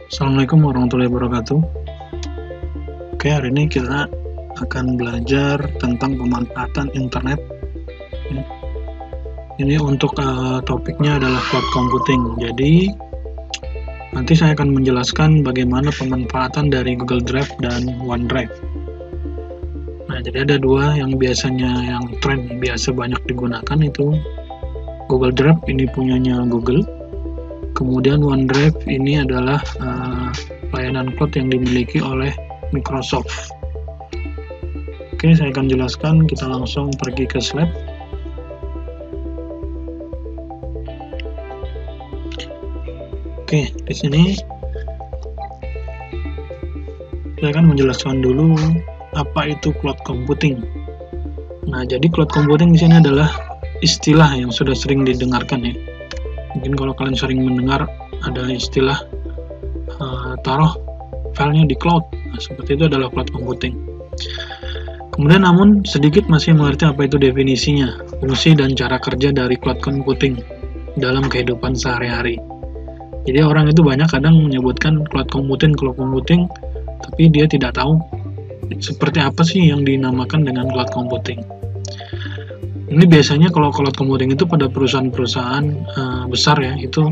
Assalamualaikum warahmatullahi wabarakatuh. Oke, hari ini kita akan belajar tentang pemanfaatan internet. Ini untuk topiknya adalah cloud computing. Jadi nanti saya akan menjelaskan bagaimana pemanfaatan dari Google Drive dan OneDrive. Nah, jadi ada dua yang biasanya yang tren biasa banyak digunakan, itu Google Drive, ini punyanya Google. Kemudian OneDrive ini adalah layanan cloud yang dimiliki oleh Microsoft. Oke, saya akan jelaskan. Kita langsung pergi ke slide. Oke, di sini saya akan menjelaskan dulu apa itu cloud computing. Nah, jadi cloud computing di sini adalah istilah yang sudah sering didengarkan ya. Mungkin kalau kalian sering mendengar ada istilah taruh filenya di cloud. Nah, seperti itu adalah cloud computing. Kemudian namun sedikit masih mengerti apa itu definisinya, fungsi dan cara kerja dari cloud computing dalam kehidupan sehari-hari. Jadi orang itu banyak kadang menyebutkan cloud computing, tapi dia tidak tahu seperti apa sih yang dinamakan dengan cloud computing. Ini biasanya kalau cloud computing itu pada perusahaan-perusahaan besar ya, itu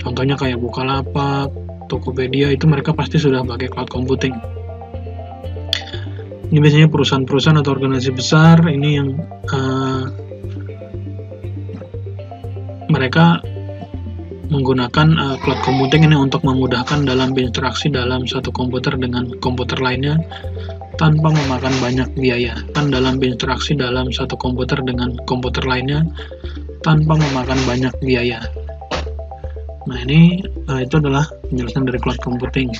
contohnya kayak Bukalapak, Tokopedia, itu mereka pasti sudah pakai cloud computing. Ini biasanya perusahaan-perusahaan atau organisasi besar ini yang mereka menggunakan cloud computing ini untuk memudahkan dalam berinteraksi dalam satu komputer dengan komputer lainnya tanpa memakan banyak biaya. Dalam berinteraksi dalam satu komputer dengan komputer lainnya tanpa memakan banyak biaya. Nah, ini itu adalah penjelasan dari cloud computing.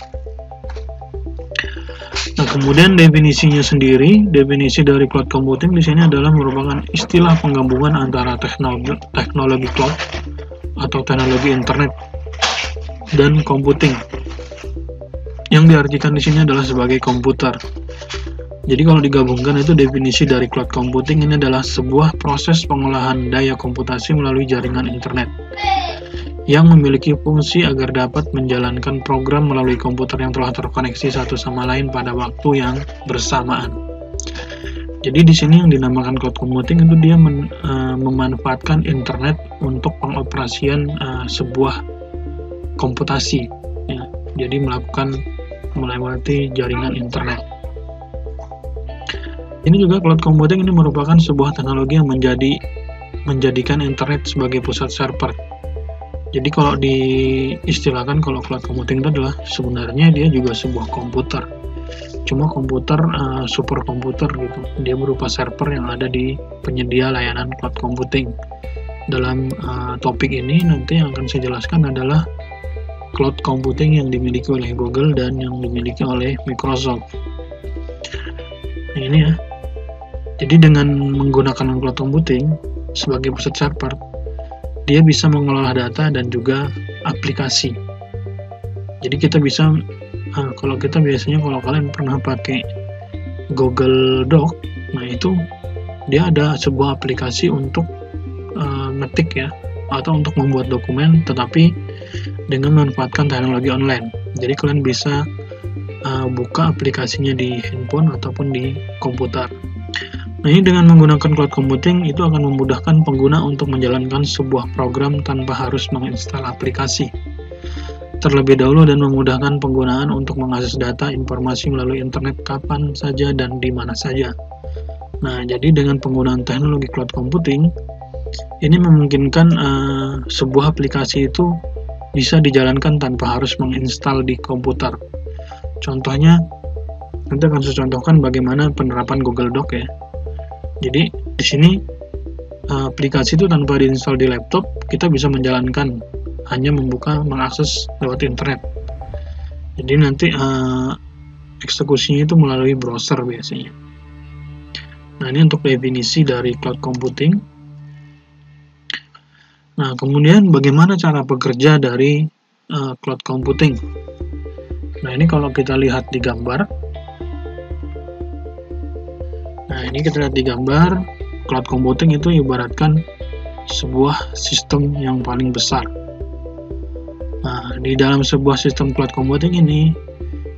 Nah, kemudian definisinya sendiri, definisi dari cloud computing di sini adalah merupakan istilah penggabungan antara teknologi cloud atau teknologi internet dan computing. Yang diartikan di sini adalah sebagai komputer. Jadi kalau digabungkan itu definisi dari cloud computing ini adalah sebuah proses pengolahan daya komputasi melalui jaringan internet yang memiliki fungsi agar dapat menjalankan program melalui komputer yang telah terkoneksi satu sama lain pada waktu yang bersamaan. Jadi di sini yang dinamakan cloud computing itu dia memanfaatkan internet untuk pengoperasian sebuah komputasi. Ya. Jadi melewati jaringan internet. Ini juga cloud computing ini merupakan sebuah teknologi yang menjadikan internet sebagai pusat server. Jadi kalau diistilahkan kalau cloud computing itu adalah sebenarnya dia juga sebuah komputer. Cuma komputer superkomputer gitu. Dia berupa server yang ada di penyedia layanan cloud computing. Dalam topik ini nanti yang akan saya jelaskan adalah cloud computing yang dimiliki oleh Google dan yang dimiliki oleh Microsoft. Nah, ini ya. Jadi dengan menggunakan cloud computing sebagai pusat server, dia bisa mengelola data dan juga aplikasi. Jadi kita bisa, kalau kalian pernah pakai Google Doc, nah itu dia ada sebuah aplikasi untuk ngetik ya, atau untuk membuat dokumen, tetapi dengan memanfaatkan teknologi online. Jadi kalian bisa buka aplikasinya di handphone ataupun di komputer. Nah, ini dengan menggunakan cloud computing itu akan memudahkan pengguna untuk menjalankan sebuah program tanpa harus menginstal aplikasi terlebih dahulu dan memudahkan penggunaan untuk mengakses data informasi melalui internet kapan saja dan di mana saja. Nah, jadi dengan penggunaan teknologi cloud computing ini memungkinkan sebuah aplikasi itu bisa dijalankan tanpa harus menginstal di komputer. Contohnya, nanti akan saya contohkan bagaimana penerapan Google Doc ya. Jadi di sini aplikasi itu tanpa diinstal di laptop, kita bisa menjalankan hanya mengakses lewat internet. Jadi nanti eksekusinya itu melalui browser biasanya. Nah, ini untuk definisi dari cloud computing. Nah, kemudian bagaimana cara bekerja dari cloud computing? Nah, ini kalau kita lihat di gambar, Nah, ini kita lihat di gambar, cloud computing itu ibaratkan sebuah sistem yang paling besar. Nah, di dalam sebuah sistem cloud computing ini,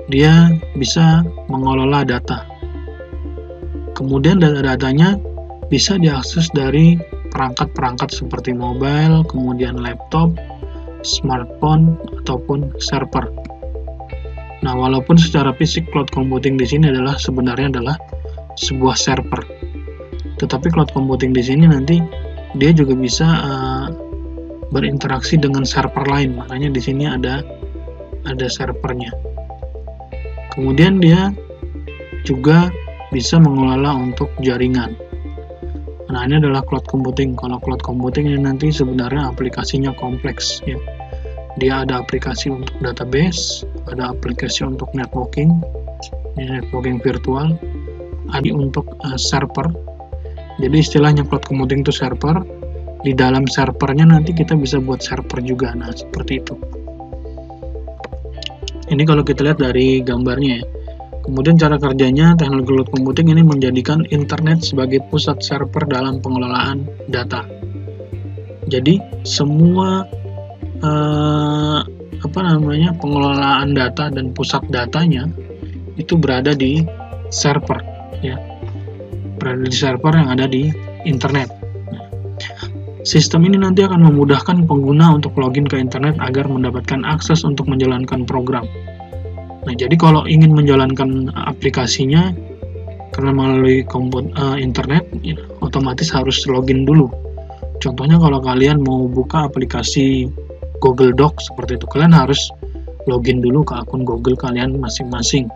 dia bisa mengelola data. Kemudian data-datanya bisa diakses dari perangkat-perangkat seperti mobile, kemudian laptop, smartphone, ataupun server. Nah, walaupun secara fisik cloud computing di sini sebenarnya adalah sebuah server, tetapi cloud computing di sini nanti dia juga bisa berinteraksi dengan server lain, makanya di sini ada servernya. Kemudian dia juga bisa mengelola untuk jaringan. Nah, ini adalah cloud computing. Kalau cloud computing ini nanti sebenarnya aplikasinya kompleks ya. Dia ada aplikasi untuk database, ada aplikasi untuk networking virtual, ada untuk server. Jadi istilahnya cloud computing itu server. Di dalam servernya nanti kita bisa buat server juga. Nah, seperti itu. Ini kalau kita lihat dari gambarnya ya. Kemudian cara kerjanya, teknologi cloud computing ini menjadikan internet sebagai pusat server dalam pengelolaan data. Jadi semua pengelolaan data dan pusat datanya itu berada di server ya. Berada di server yang ada di internet. Sistem ini nanti akan memudahkan pengguna untuk login ke internet agar mendapatkan akses untuk menjalankan program. Nah, jadi kalau ingin menjalankan aplikasinya karena melalui internet, ya, otomatis harus login dulu. Contohnya kalau kalian mau buka aplikasi Google Docs seperti itu, kalian harus login dulu ke akun Google kalian masing-masing.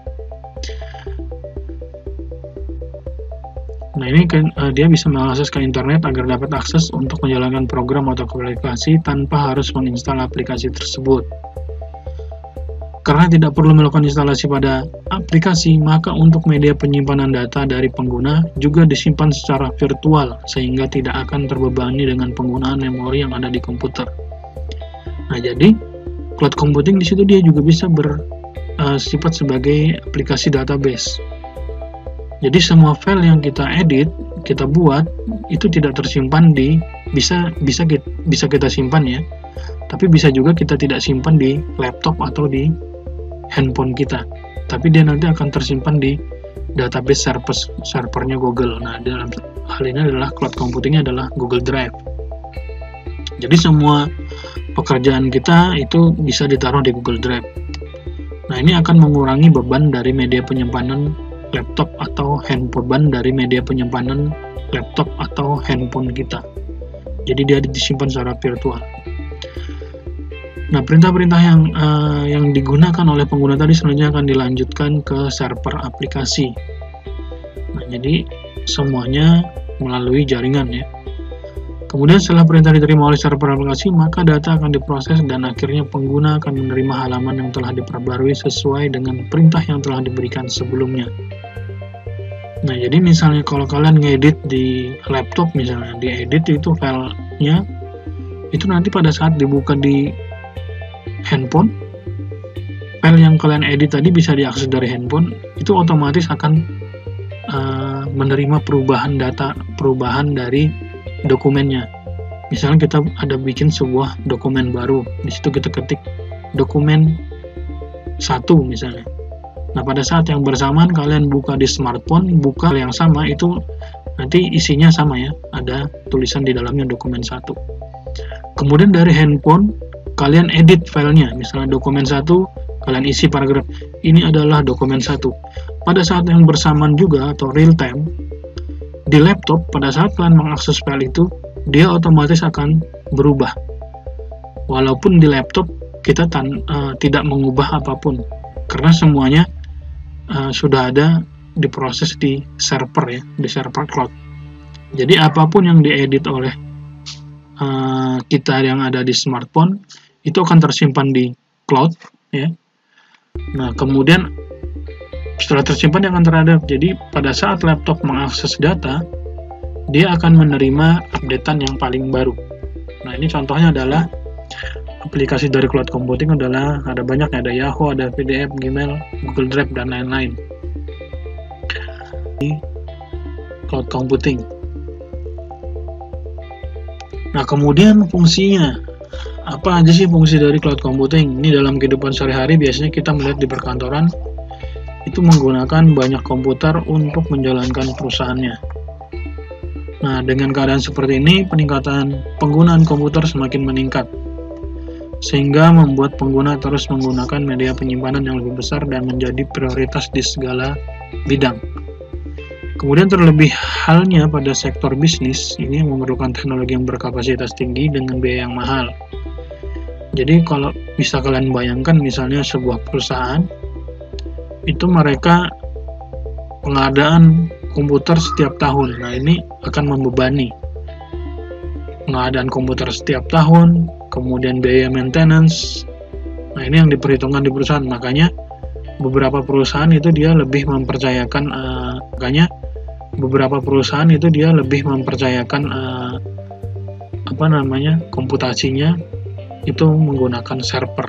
Nah, ini kan dia bisa mengakses ke internet agar dapat akses untuk menjalankan program atau aplikasi tanpa harus menginstal aplikasi tersebut. Karena tidak perlu melakukan instalasi pada aplikasi, maka untuk media penyimpanan data dari pengguna juga disimpan secara virtual sehingga tidak akan terbebani dengan penggunaan memori yang ada di komputer. Nah, jadi cloud computing di situ dia juga bisa bersifat sebagai aplikasi database. Jadi semua file yang kita edit, kita buat itu tidak tersimpan bisa kita simpan ya. Tapi bisa juga kita tidak simpan di laptop atau di handphone kita, tapi dia nanti akan tersimpan di database servernya Google. Nah, dalam hal ini adalah cloud computingnya adalah Google Drive. Jadi semua pekerjaan kita itu bisa ditaruh di Google Drive. Nah, ini akan mengurangi beban dari media penyimpanan laptop atau handphone kita. Jadi dia disimpan secara virtual. Nah, perintah-perintah yang digunakan oleh pengguna tadi selanjutnya akan dilanjutkan ke server aplikasi. Nah, jadi semuanya melalui jaringan ya. Kemudian setelah perintah diterima oleh server aplikasi, maka data akan diproses dan akhirnya pengguna akan menerima halaman yang telah diperbarui sesuai dengan perintah yang telah diberikan sebelumnya. Nah, jadi misalnya kalau kalian ngedit di laptop misalnya, diedit itu filenya, itu nanti pada saat dibuka di handphone, file yang kalian edit tadi bisa diakses dari handphone, itu otomatis akan menerima perubahan dari dokumennya. Misalnya kita ada bikin sebuah dokumen baru, di situ kita ketik dokumen 1 misalnya. Nah, pada saat yang bersamaan kalian buka di smartphone, buka yang sama, itu nanti isinya sama ya, ada tulisan di dalamnya dokumen 1. Kemudian dari handphone kalian edit filenya, misalnya dokumen 1, kalian isi paragraf, ini adalah dokumen 1. Pada saat yang bersamaan juga atau real time, di laptop, pada saat kalian mengakses file itu, dia otomatis akan berubah. Walaupun di laptop kita tidak mengubah apapun, karena semuanya sudah ada diproses di server ya, di server cloud. Jadi apapun yang diedit oleh kita yang ada di smartphone, itu akan tersimpan di cloud ya. Nah, kemudian setelah tersimpan dia akan terhadap. Jadi pada saat laptop mengakses data, dia akan menerima updatean yang paling baru. Nah, ini contohnya adalah aplikasi dari cloud computing adalah ada banyak, ada Yahoo, ada PDF, Gmail, Google Drive dan lain-lain. cloud computing. Nah, kemudian fungsinya. Apa aja sih fungsi dari cloud computing? Ini dalam kehidupan sehari-hari biasanya kita melihat di perkantoran itu menggunakan banyak komputer untuk menjalankan perusahaannya. Nah, dengan keadaan seperti ini, peningkatan penggunaan komputer semakin meningkat, sehingga membuat pengguna terus menggunakan media penyimpanan yang lebih besar dan menjadi prioritas di segala bidang. Kemudian terlebih halnya pada sektor bisnis, ini memerlukan teknologi yang berkapasitas tinggi dengan biaya yang mahal. Jadi kalau bisa kalian bayangkan misalnya sebuah perusahaan, itu mereka pengadaan komputer setiap tahun. Nah, ini akan membebani. Pengadaan komputer setiap tahun, kemudian biaya maintenance. Nah, ini yang diperhitungkan di perusahaan. Makanya beberapa perusahaan itu dia lebih mempercayakan komputasinya itu menggunakan server.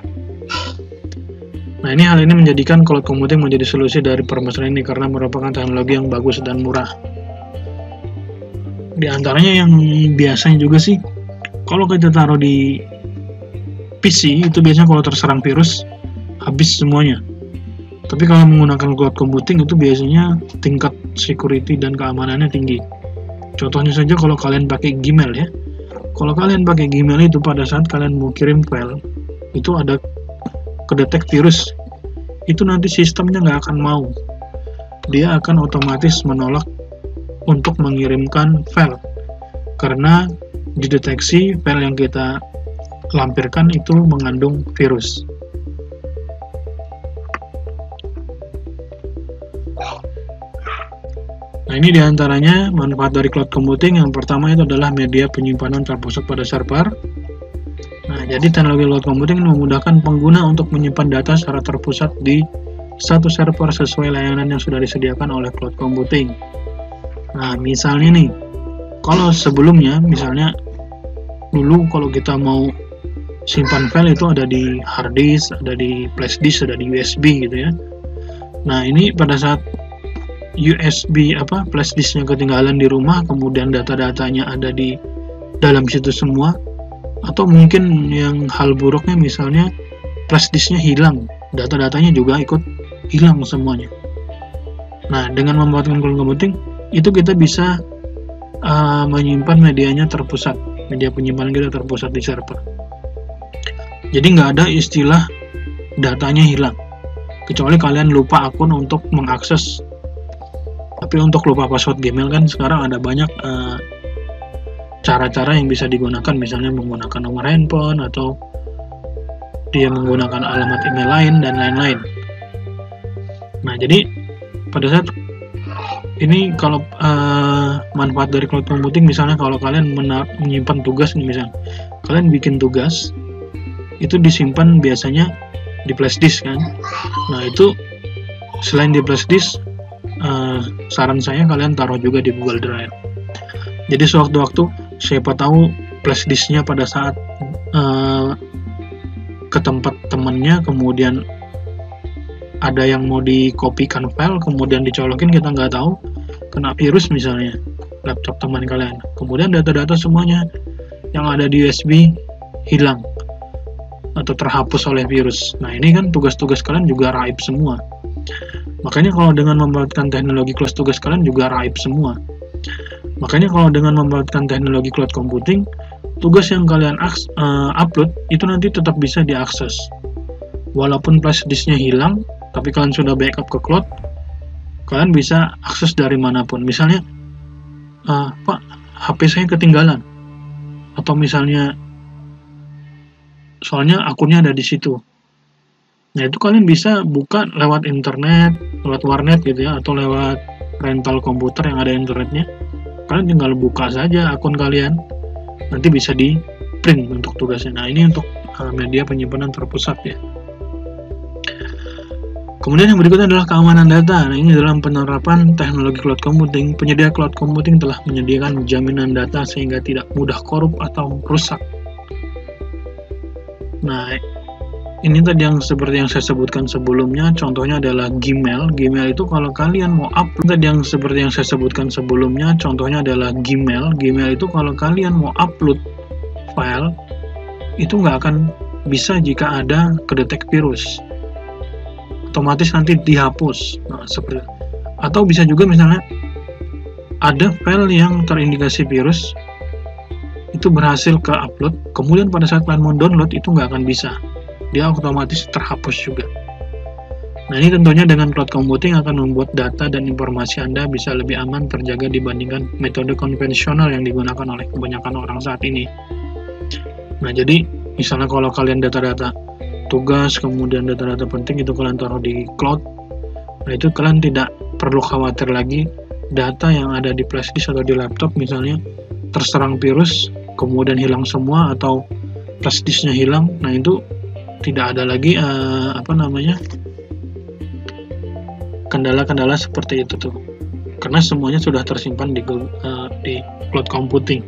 Nah, hal ini menjadikan cloud computing menjadi solusi dari permasalahan ini karena merupakan teknologi yang bagus dan murah. Di antaranya yang biasanya juga sih, kalau kita taruh di PC itu biasanya kalau terserang virus habis semuanya. Tapi kalau menggunakan cloud computing itu biasanya tingkat security dan keamanannya tinggi. Contohnya saja kalau kalian pakai Gmail ya. Kalau kalian pakai Gmail itu pada saat kalian mau kirim file, itu ada kedetek virus, itu nanti sistemnya nggak akan mau. Dia akan otomatis menolak untuk mengirimkan file, karena dideteksi file yang kita lampirkan itu mengandung virus. Nah, ini diantaranya manfaat dari cloud computing. Yang pertama itu adalah media penyimpanan terpusat pada server. Nah, jadi teknologi cloud computing memudahkan pengguna untuk menyimpan data secara terpusat di satu server sesuai layanan yang sudah disediakan oleh cloud computing. Nah, misalnya nih, kalau sebelumnya, misalnya dulu kalau kita mau simpan file itu ada di hard disk, ada di flash disk, ada di USB gitu ya. Nah, ini pada saat flash disknya ketinggalan di rumah, kemudian data-datanya ada di dalam situ semua, atau mungkin yang hal buruknya misalnya flash disknya hilang, data-datanya juga ikut hilang semuanya. Nah, dengan memanfaatkan cloud computing itu kita bisa menyimpan medianya terpusat, media penyimpanan kita terpusat di server. Jadi nggak ada istilah datanya hilang, kecuali kalian lupa akun untuk mengakses. Tapi untuk lupa password Gmail kan sekarang ada banyak cara-cara yang bisa digunakan, misalnya menggunakan nomor handphone atau dia menggunakan alamat email lain dan lain-lain. Nah, jadi pada saat ini kalau manfaat dari cloud computing, misalnya kalau kalian menyimpan tugas, misalnya kalian bikin tugas itu disimpan biasanya di flash disk kan. Nah, itu selain di flash disk, saran saya kalian taruh juga di Google Drive. Jadi sewaktu-waktu siapa tahu flash disknya pada saat ke tempat temannya, kemudian ada yang mau dikopikan file, kemudian dicolokin, kita nggak tahu, kena virus misalnya laptop teman kalian, kemudian data-data semuanya yang ada di USB hilang atau terhapus oleh virus. Nah, ini kan tugas-tugas kalian juga raib semua. Makanya kalau dengan memanfaatkan teknologi cloud, tugas kalian juga raib semua. Makanya kalau dengan memanfaatkan teknologi cloud computing, tugas yang kalian upload itu nanti tetap bisa diakses. Walaupun flash disknya hilang, tapi kalian sudah backup ke cloud, kalian bisa akses dari manapun. Misalnya, Pak, HP saya ketinggalan. Atau misalnya, soalnya akunnya ada di situ. Nah, itu kalian bisa buka lewat internet, lewat warnet gitu ya, atau lewat rental komputer yang ada internetnya. Kalian tinggal buka saja akun kalian, nanti bisa di print untuk tugasnya. Nah, ini untuk media penyimpanan terpusat ya. Kemudian yang berikutnya adalah keamanan data. Nah, ini dalam penerapan teknologi cloud computing, penyedia cloud computing telah menyediakan jaminan data sehingga tidak mudah korup atau rusak. Nah, Ini tadi yang seperti yang saya sebutkan sebelumnya, contohnya adalah Gmail. Gmail itu kalau kalian mau upload, tadi yang seperti yang saya sebutkan sebelumnya, contohnya adalah Gmail. Gmail itu kalau kalian mau upload file, itu nggak akan bisa jika ada kedetek virus. Otomatis nanti dihapus. Nah, seperti atau bisa juga misalnya ada file yang terindikasi virus, itu berhasil ke upload, kemudian pada saat kalian mau download itu nggak akan bisa. Dia otomatis terhapus juga. Nah, ini tentunya dengan cloud computing akan membuat data dan informasi Anda bisa lebih aman terjaga dibandingkan metode konvensional yang digunakan oleh kebanyakan orang saat ini. Nah, jadi misalnya kalau kalian data-data tugas, kemudian data-data penting itu kalian taruh di cloud, nah itu kalian tidak perlu khawatir lagi data yang ada di flash disk atau di laptop misalnya terserang virus, kemudian hilang semua atau flash disknya hilang. Nah, itu tidak ada lagi kendala-kendala seperti itu tuh, karena semuanya sudah tersimpan di cloud computing.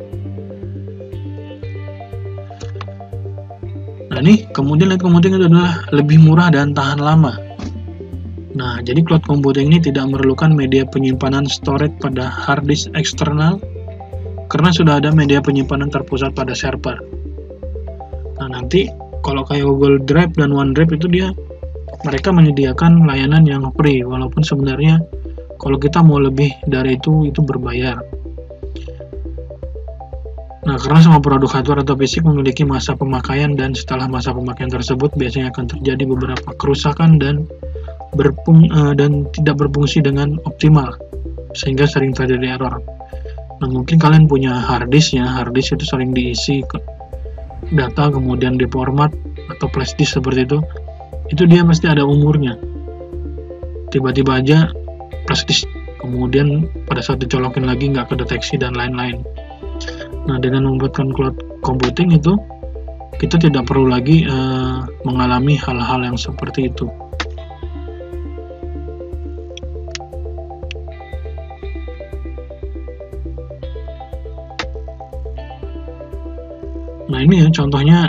Nah, ini kemudian cloud computing itu adalah lebih murah dan tahan lama. Nah, jadi cloud computing ini tidak memerlukan media penyimpanan storage pada hard disk eksternal karena sudah ada media penyimpanan terpusat pada server. Nah, nanti kalau kayak Google Drive dan OneDrive itu mereka menyediakan layanan yang free, walaupun sebenarnya kalau kita mau lebih dari itu berbayar. Nah, karena semua produk hardware atau fisik memiliki masa pemakaian, dan setelah masa pemakaian tersebut biasanya akan terjadi beberapa kerusakan dan tidak berfungsi dengan optimal, sehingga sering terjadi error. Nah, mungkin kalian punya hard disk itu sering diisi ke data kemudian diformat, atau flash disk seperti itu dia pasti ada umurnya. Tiba-tiba aja flash disk kemudian pada saat dicolokin lagi nggak kedeteksi dan lain-lain. Nah, dengan membuatkan cloud computing itu kita tidak perlu lagi mengalami hal-hal yang seperti itu. Nah, ini ya contohnya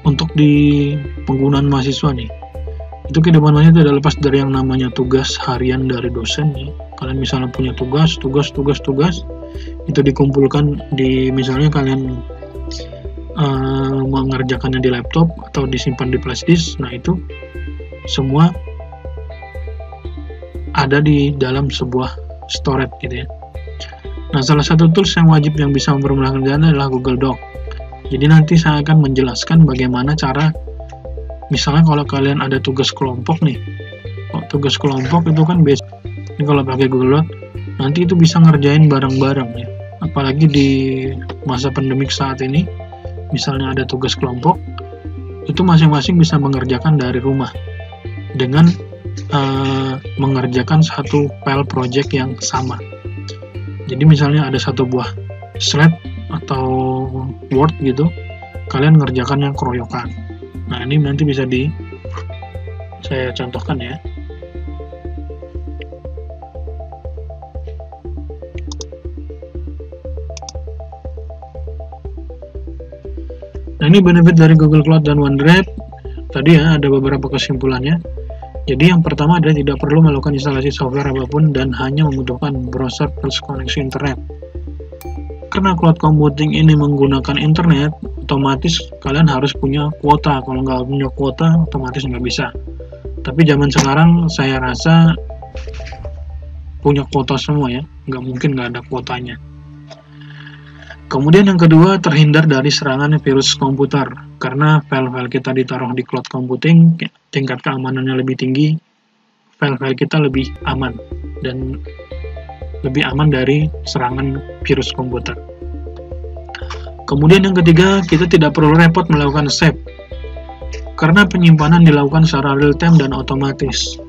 untuk di penggunaan mahasiswa nih. Itu kedepannya tidak lepas dari yang namanya tugas harian dari dosen ya. Kalian misalnya punya tugas itu dikumpulkan di, misalnya kalian mengerjakannya di laptop atau disimpan di flash disk. Nah, itu semua ada di dalam sebuah storage gitu ya. Nah, salah satu tools yang wajib yang bisa mempermudah kerjaan adalah Google Doc. Jadi nanti saya akan menjelaskan bagaimana cara, misalnya kalau kalian ada tugas kelompok nih, tugas kelompok itu kan biasa, ini kalau pakai Google Doc, nanti itu bisa ngerjain bareng-bareng ya. Apalagi di masa pandemik saat ini, misalnya ada tugas kelompok, itu masing-masing bisa mengerjakan dari rumah dengan mengerjakan satu file project yang sama. Jadi misalnya ada satu buah slide atau Word gitu, kalian ngerjakan yang keroyokan. Nah, ini nanti bisa saya contohkan ya. Nah, ini benefit dari Google Cloud dan OneDrive. Tadi ya ada beberapa kesimpulannya. Jadi yang pertama adalah tidak perlu melakukan instalasi software apapun dan hanya membutuhkan browser plus koneksi internet. Karena cloud computing ini menggunakan internet, otomatis kalian harus punya kuota. Kalau nggak punya kuota, otomatis nggak bisa. Tapi zaman sekarang saya rasa punya kuota semua ya, nggak mungkin nggak ada kuotanya. Kemudian yang kedua, terhindar dari serangan virus komputer. Karena file-file kita ditaruh di cloud computing, tingkat keamanannya lebih tinggi, file-file kita lebih aman, dan lebih aman dari serangan virus komputer. Kemudian yang ketiga, kita tidak perlu repot melakukan save, karena penyimpanan dilakukan secara real time dan otomatis.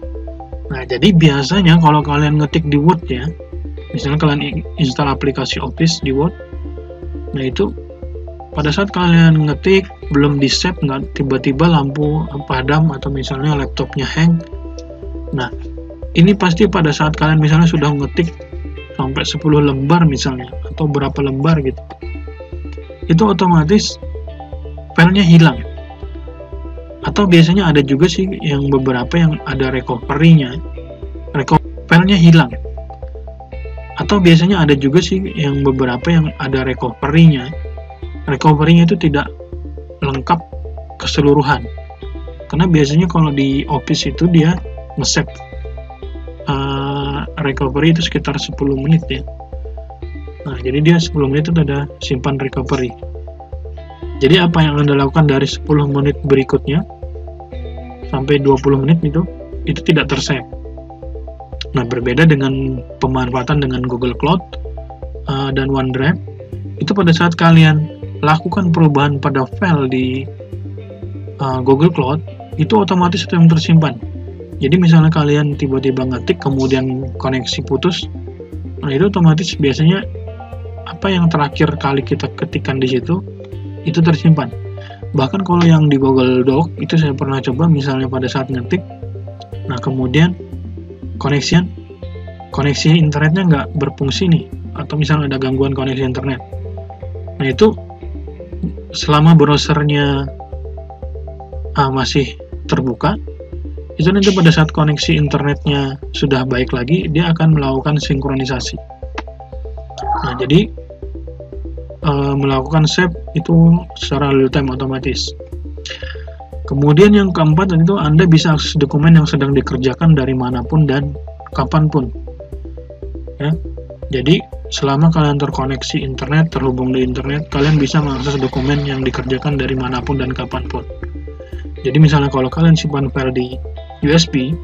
Nah, jadi biasanya kalau kalian ngetik di Word ya, misalnya kalian install aplikasi Office di Word, nah itu pada saat kalian ngetik belum di save, nggak tiba-tiba lampu padam atau misalnya laptopnya hang. Nah, ini pasti pada saat kalian misalnya sudah ngetik sampai 10 lembar misalnya, atau berapa lembar gitu, itu otomatis filenya hilang. Atau biasanya ada juga sih yang beberapa yang ada recovery-nya, filenya hilang. Atau biasanya ada juga sih yang beberapa yang ada recovery-nya itu tidak lengkap keseluruhan. Karena biasanya kalau di Office itu dia nge-save recovery itu sekitar 10 menit ya. Nah, jadi dia 10 menit itu ada simpan recovery. Jadi apa yang Anda lakukan dari 10 menit berikutnya sampai 20 menit itu tidak tersave. Nah, berbeda dengan pemanfaatan dengan Google Cloud dan OneDrive, itu pada saat kalian lakukan perubahan pada file di Google Cloud, itu otomatis itu yang tersimpan. Jadi misalnya kalian tiba-tiba ngetik kemudian koneksi putus, nah itu otomatis biasanya apa yang terakhir kali kita ketikkan di situ itu tersimpan. Bahkan kalau yang di Google Doc itu saya pernah coba, misalnya pada saat ngetik, nah kemudian koneksi internetnya nggak berfungsi nih, atau misalnya ada gangguan koneksi internet. Nah itu selama browsernya masih terbuka, itu nanti pada saat koneksi internetnya sudah baik lagi, dia akan melakukan sinkronisasi. Nah, jadi melakukan save itu secara real time otomatis. Kemudian yang keempat itu Anda bisa akses dokumen yang sedang dikerjakan dari manapun dan kapanpun. Ya. Jadi selama kalian terkoneksi internet, terhubung di internet, kalian bisa mengakses dokumen yang dikerjakan dari manapun dan kapanpun. Jadi misalnya kalau kalian simpan file di USB,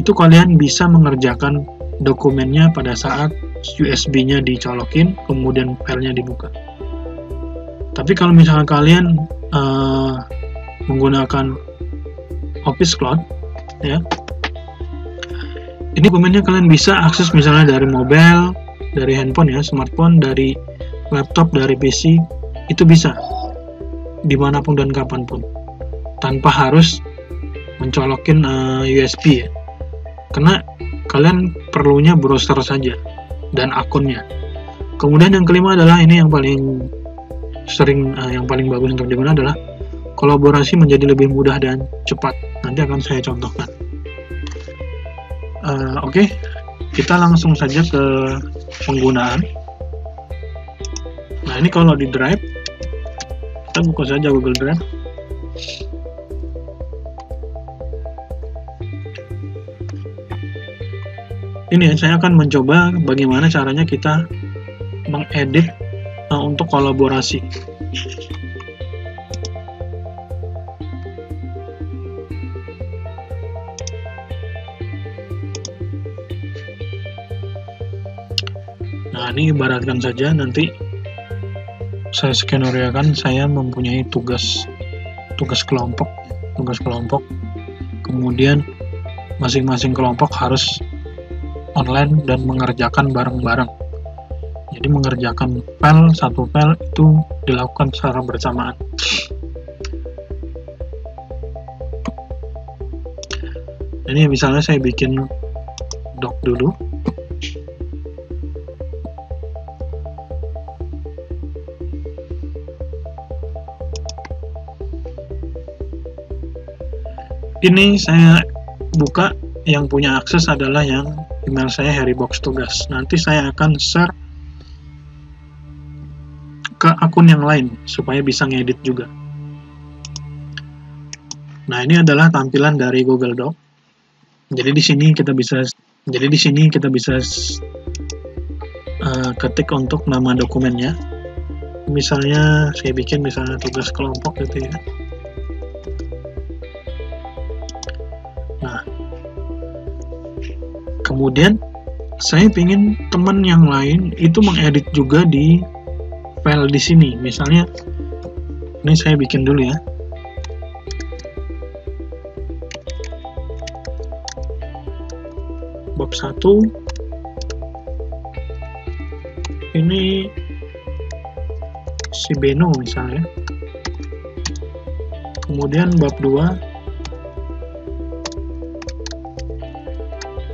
itu kalian bisa mengerjakan dokumennya pada saat USB-nya dicolokin, kemudian filenya dibuka. Tapi kalau misalnya kalian menggunakan Office Cloud, ya, ini dokumennya kalian bisa akses misalnya dari mobile, dari handphone ya, smartphone, dari laptop, dari PC, itu bisa dimanapun dan kapanpun, tanpa harus mencolokin USB ya. Karena kalian perlunya browser saja dan akunnya. Kemudian yang kelima adalah ini yang paling sering, yang paling bagus untuk digunakan adalah kolaborasi menjadi lebih mudah dan cepat. Nanti akan saya contohkan. Oke, kita langsung saja ke penggunaan. Nah, ini kalau di Drive, kita buka saja Google Drive. Ini saya akan mencoba bagaimana caranya kita mengedit untuk kolaborasi. Nah, ini ibaratkan saja nanti saya skenariokan saya mempunyai tugas kelompok, kemudian masing-masing kelompok harus online dan mengerjakan bareng-bareng. Jadi mengerjakan satu file itu dilakukan secara bersamaan. Ini misalnya saya bikin doc dulu. Ini saya buka, yang punya akses adalah yang email saya Heribox tugas. Nanti saya akan share ke akun yang lain supaya bisa ngedit juga. Nah, ini adalah tampilan dari Google Doc. Jadi di sini kita bisa ketik untuk nama dokumennya. Misalnya saya bikin misalnya tugas kelompok gitu ya. Nah, kemudian saya ingin teman yang lain itu mengedit juga di file di sini. Misalnya ini saya bikin dulu ya. Bab 1 ini si Beno misalnya. Kemudian bab 2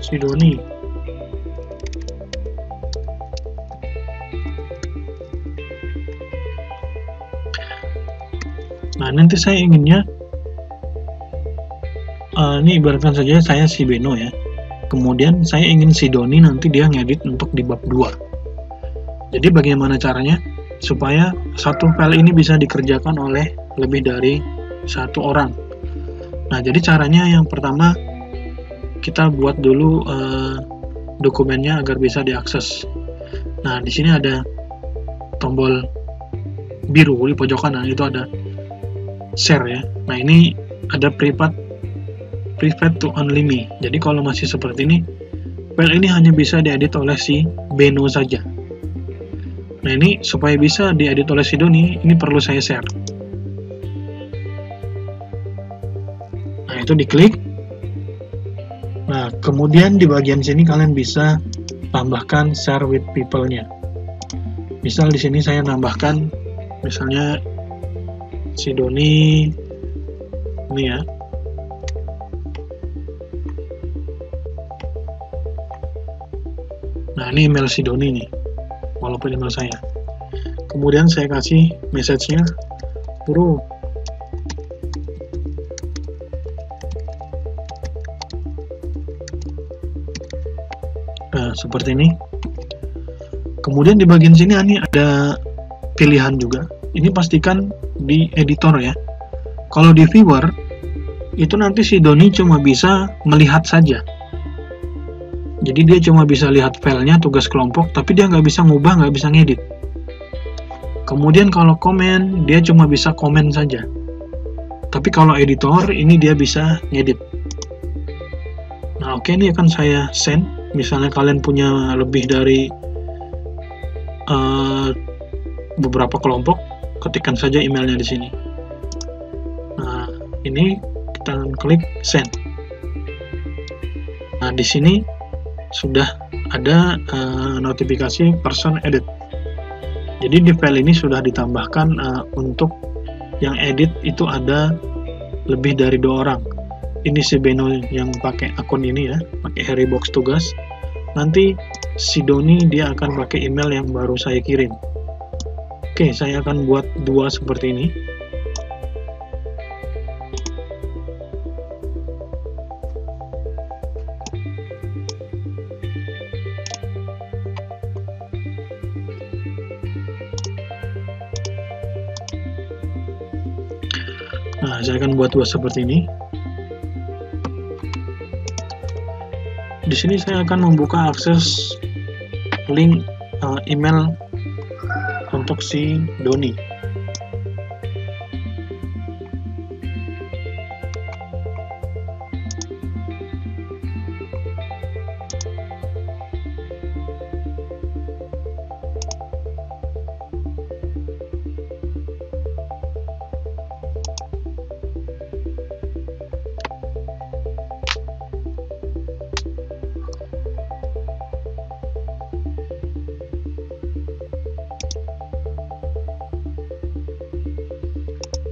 si Doni. Nah, nanti saya inginnya Ini ibaratkan saja saya si Beno ya. Kemudian saya ingin si Doni nanti dia ngedit untuk di bab 2. Jadi bagaimana caranya supaya satu file ini bisa dikerjakan oleh lebih dari satu orang? Nah, jadi caranya yang pertama kita buat dulu dokumennya agar bisa diakses. Nah, di sini ada tombol biru di pojok kanan, itu ada share ya. Nah, ini ada private to only me. Jadi kalau masih seperti ini, file ini hanya bisa diedit oleh si Beno saja. Nah, ini supaya bisa diedit oleh si Doni, ini perlu saya share. Nah, itu diklik. Nah, kemudian di bagian sini kalian bisa tambahkan share with people-nya. Misal di sini saya tambahkan misalnya si Doni ini ya. Nah, ini email si Doni nih, walaupun email saya. Kemudian saya kasih message-nya, bro. Nah, seperti ini. Kemudian di bagian sini ini ada pilihan juga. Ini pastikan di editor ya. Kalau di viewer, itu nanti si Doni cuma bisa melihat saja. Jadi dia cuma bisa lihat filenya, tugas kelompok, tapi dia nggak bisa ngubah, nggak bisa ngedit. Kemudian kalau komen, dia cuma bisa komen saja. Tapi kalau editor, ini dia bisa ngedit. Nah, oke, ini akan saya send. Misalnya kalian punya lebih dari beberapa kelompok, ketikkan saja emailnya di sini. Nah, ini kita klik send. Nah, di sini sudah ada notifikasi person edit. Jadi di file ini sudah ditambahkan untuk yang edit itu ada lebih dari 2 orang. Ini si Beno yang pakai akun ini ya, pakai Harrybox tugas. Nanti si Doni dia akan pakai email yang baru saya kirim. Oke, saya akan buat 2 seperti ini. Nah, saya akan buat 2 seperti ini. Di sini saya akan membuka akses link email untuk si Doni.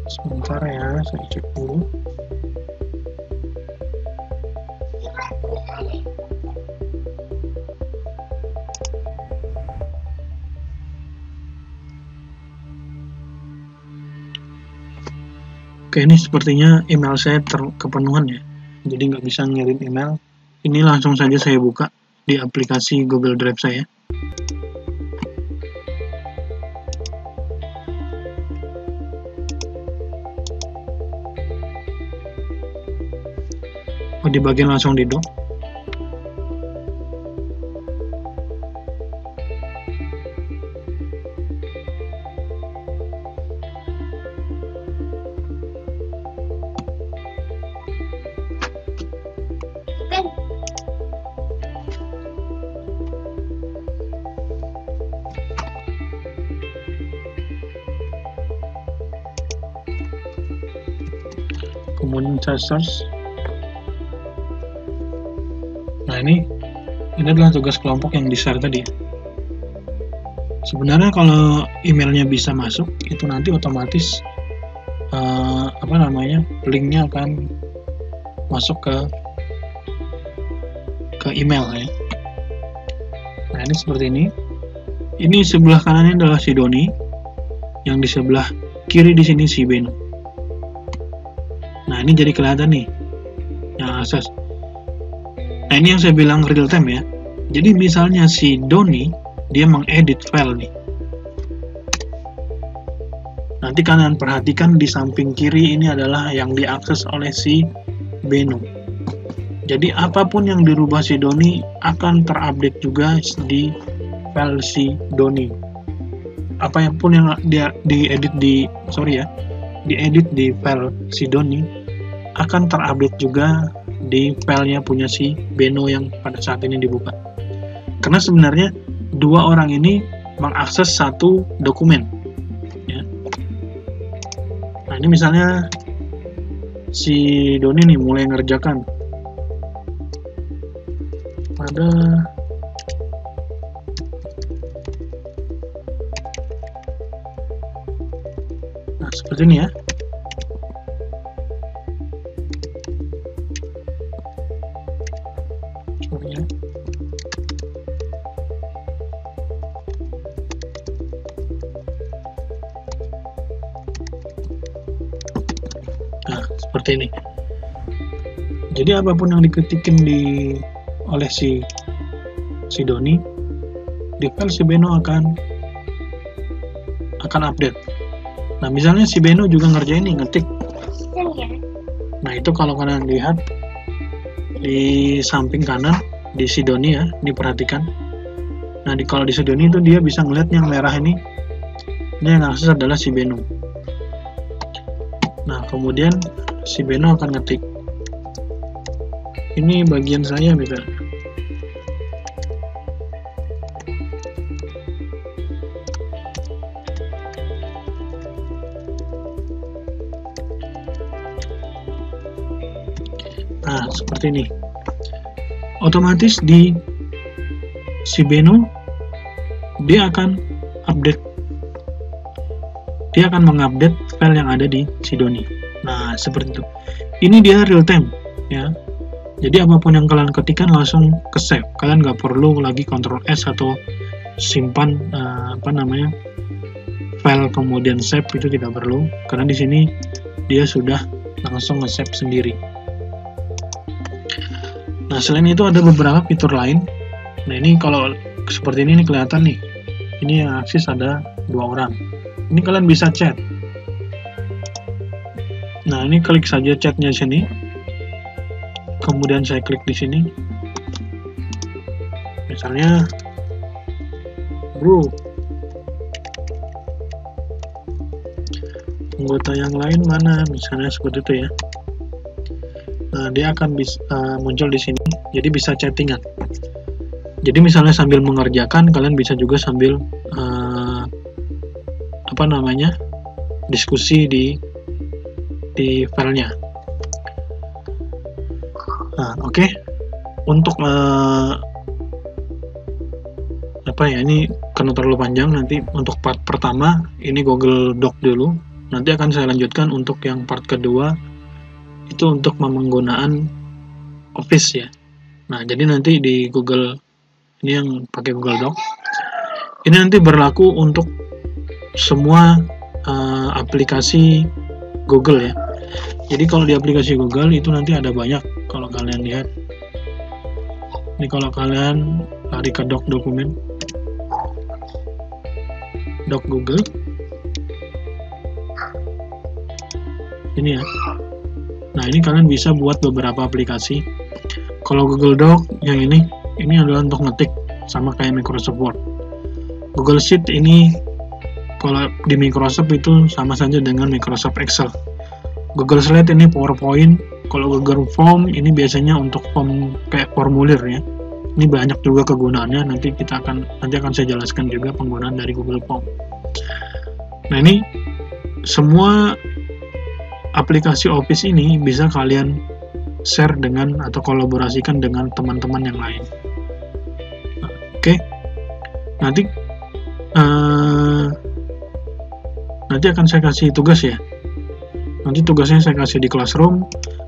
Sebentar ya, saya cek dulu. Oke, ini sepertinya email saya kepenuhan ya, jadi nggak bisa ngirim email. Ini langsung saja saya buka di aplikasi Google Drive saya. Di bagian langsung di doc. Kemudian saya search. Nah, ini adalah tugas kelompok yang di-share tadi. Sebenarnya kalau emailnya bisa masuk, itu nanti otomatis linknya akan masuk ke email ya. Nah, ini seperti ini. Ini sebelah kanannya adalah si Doni, yang di sebelah kiri di sini si Beno. Nah, ini jadi kelihatan nih. Yang mengakses. Nah, ini yang saya bilang real time ya. Jadi misalnya si Doni dia mengedit file nih. Nanti kalian perhatikan di samping kiri ini adalah yang diakses oleh si Beno. Jadi apapun yang dirubah si Doni akan terupdate juga di file si Doni. Apapun yang dia diedit di file si Doni akan terupdate juga di filenya punya si Beno yang pada saat ini dibuka. Karena sebenarnya dua orang ini mengakses satu dokumen. Ya. Nah, ini misalnya si Doni nih mulai ngerjakan pada seperti ini ya. Nah, seperti ini. Jadi apapun yang diketikin oleh si Doni di file si Beno akan update. Nah, misalnya si Beno juga ngerjain nih, ngetik. Nah, itu kalau kalian lihat di samping kanan di si Doni ya, ini perhatikan. Nah, kalau di si Doni itu dia bisa ngeliat yang merah ini yang akses adalah si Beno. Nah, kemudian si Beno akan ngetik. Ini bagian saya misalnya. Nah, seperti ini. Otomatis di si Beno dia akan update. Dia akan mengupdate file yang ada di si Doni. Nah, seperti itu. Ini dia real time ya. Jadi apapun yang kalian ketikkan langsung ke save. Kalian nggak perlu lagi Ctrl S atau simpan file kemudian save, itu tidak perlu. Karena di sini dia sudah langsung nge-save sendiri. Nah, selain itu ada beberapa fitur lain. Nah, ini kalau seperti ini kelihatan nih. Ini yang akses ada 2 orang. Ini kalian bisa chat. Nah, ini klik saja chatnya sini. Kemudian saya klik di sini. Misalnya, bro, anggota yang lain mana? Misalnya seperti itu ya. Nah, dia akan muncul di sini. Jadi bisa chattingan. Jadi misalnya sambil mengerjakan, kalian bisa juga sambil diskusi di filenya. Nah, oke. Untuk ini karena terlalu panjang, nanti untuk part pertama ini Google Doc dulu. Nanti akan saya lanjutkan untuk yang part kedua, itu untuk penggunaan Office ya. Nah, jadi nanti di Google, ini yang pakai Google Doc, ini nanti berlaku untuk semua aplikasi Google ya. Jadi kalau di aplikasi Google itu nanti ada banyak. Kalau kalian lihat, ini kalau kalian lari ke Doc dokumen, Doc Google, ini ya. Nah, ini kalian bisa buat beberapa aplikasi. Kalau Google Doc yang ini adalah untuk ngetik, sama kayak Microsoft Word. Google Sheet ini kalau di Microsoft itu sama saja dengan Microsoft Excel. Google Slide ini PowerPoint. Kalau Google Form ini biasanya untuk form kayak formulir ya. Ini banyak juga kegunaannya. Nanti akan saya jelaskan juga penggunaan dari Google Form. Nah, ini semua aplikasi Office ini bisa kalian share dengan atau kolaborasikan dengan teman-teman yang lain. Nah, oke. Nanti akan saya kasih tugas ya. Nanti tugasnya saya kasih di Classroom.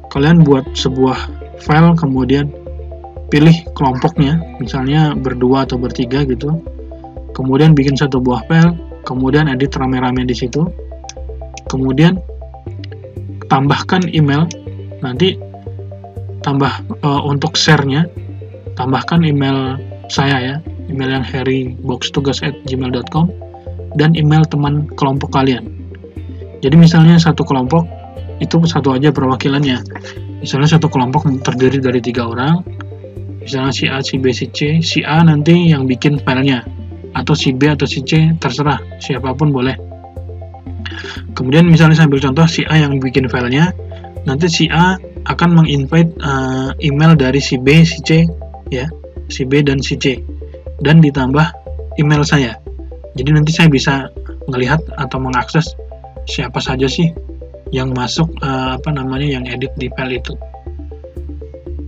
Kalian buat sebuah file, kemudian pilih kelompoknya, misalnya berdua atau bertiga gitu. Kemudian bikin satu buah file, kemudian edit rame-rame di situ. Kemudian tambahkan email. Nanti tambah untuk share-nya, tambahkan email saya ya, email yang harryboxtugas@gmail.com dan email teman kelompok kalian. Jadi misalnya satu kelompok itu satu aja perwakilannya. Misalnya satu kelompok terdiri dari 3 orang, misalnya si A, si B, si C. Si A nanti yang bikin filenya, atau si B atau si C, terserah, siapapun boleh. Kemudian misalnya saya ambil contoh si A yang bikin filenya, nanti si A akan menginvite email dari si B, si C, ya, si B dan si C, dan ditambah email saya. Jadi nanti saya bisa melihat atau mengakses siapa saja sih yang masuk yang edit di file itu.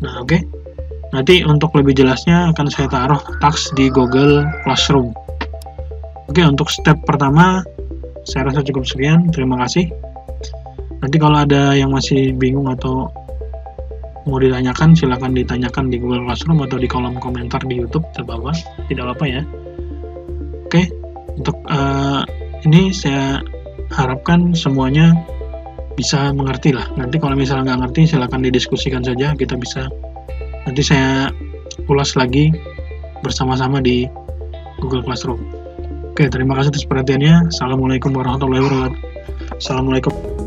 Nah, oke. Nanti untuk lebih jelasnya akan saya taruh taks di Google Classroom. Oke, untuk step pertama saya rasa cukup sekian. Terima kasih. Nanti kalau ada yang masih bingung atau mau ditanyakan, silakan ditanyakan di Google Classroom atau di kolom komentar di YouTube terbawah. Tidak apa-apa ya. Oke, untuk ini saya harapkan semuanya bisa mengerti lah. Nanti kalau misalnya nggak ngerti, silakan didiskusikan saja. Kita bisa, nanti saya ulas lagi bersama-sama di Google Classroom. Oke, terima kasih atas perhatiannya. Assalamualaikum warahmatullahi wabarakatuh. Assalamualaikum.